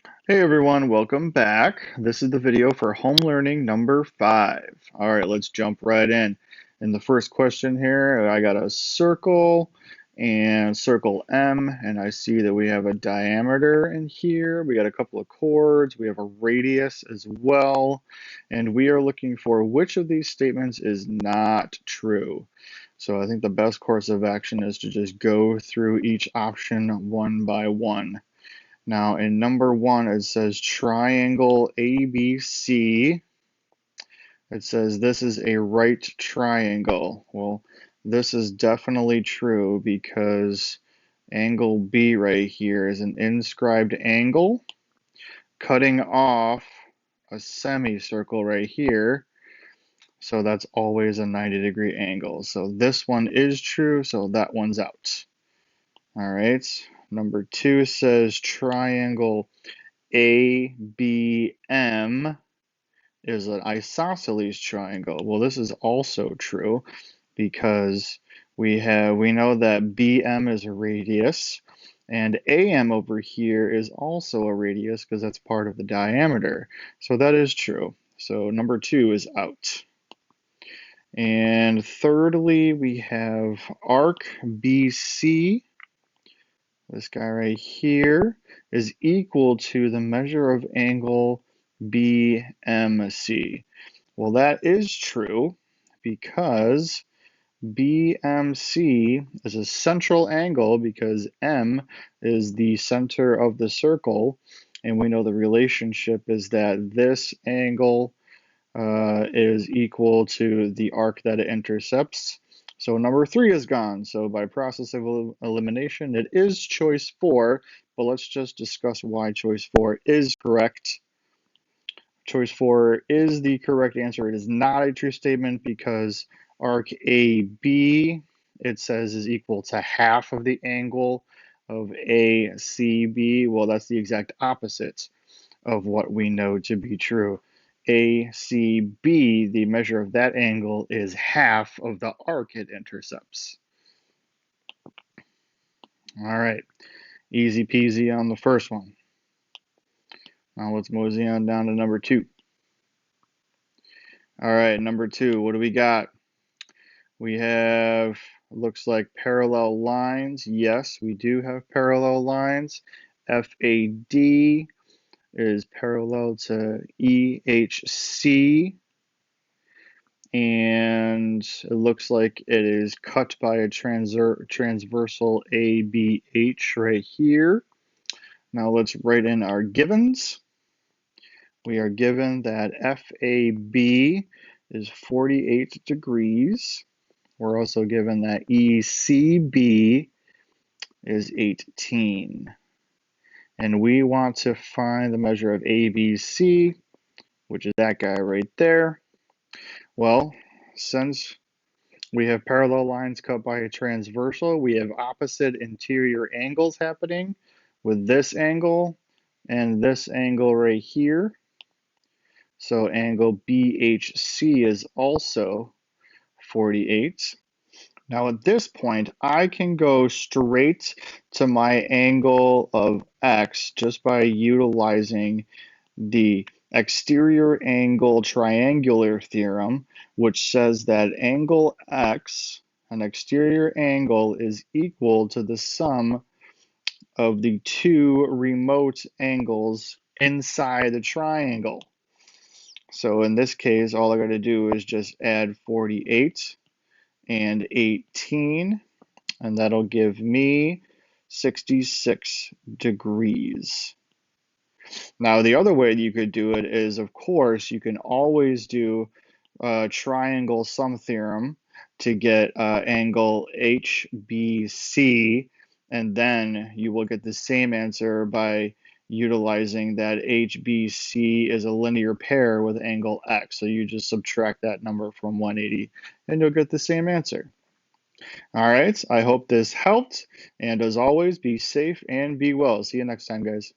Hey everyone, welcome back. This is the video for home learning number 5. All right, let's jump right in. In the first question here, I got a circle and circle M, and I see that we have a diameter in here. We got a couple of chords. We have a radius as well, and we are looking for which of these statements is not true. So I think the best course of action is to just go through each option one by one. Now in number 1, it says triangle ABC. It says this is a right triangle. Well, this is definitely true because angle B right here is an inscribed angle cutting off a semicircle right here. So that's always a 90-degree angle. So this one is true, so that one's out. All right. Number 2 says triangle ABM is an isosceles triangle. Well, this is also true because we know that BM is a radius and AM over here is also a radius because that's part of the diameter. So that is true. So number 2 is out. And thirdly, we have arc BC. This guy right here is equal to the measure of angle BMC. Well, that is true because BMC is a central angle because M is the center of the circle, and we know the relationship is that this angle is equal to the arc that it intercepts. So number 3 is gone. So by process of elimination, it is choice 4, but let's just discuss why choice 4 is correct. Choice 4 is the correct answer. It is not a true statement because arc AB, it says, is equal to half of the angle of ACB. Well, that's the exact opposite of what we know to be true. ACB, the measure of that angle, is half of the arc it intercepts. All right, easy peasy on the first one. Now let's mosey on down to number 2. All right, number 2, what do we got? We have, looks like parallel lines. Yes, we do have parallel lines. FAD is parallel to EHC, and it looks like it is cut by a transversal ABH right here. Now let's write in our givens. We are given that FAB is 48 degrees. We're also given that ECB is 18. And we want to find the measure of ABC, which is that guy right there. Well, since we have parallel lines cut by a transversal, we have opposite interior angles happening with this angle and this angle right here. So angle BHC is also 48. Now at this point, I can go straight to my angle of X just by utilizing the exterior angle triangular theorem, which says that angle X, an exterior angle, is equal to the sum of the two remote angles inside the triangle. So in this case, all I got to do is just add 48 and 18, and that'll give me 66 degrees. Now, the other way you could do it is, of course, you can always do triangle sum theorem to get angle HBC, and then you will get the same answer by utilizing that HBC is a linear pair with angle X. So you just subtract that number from 180 and you'll get the same answer. All right, I hope this helped. And as always, be safe and be well. See you next time, guys.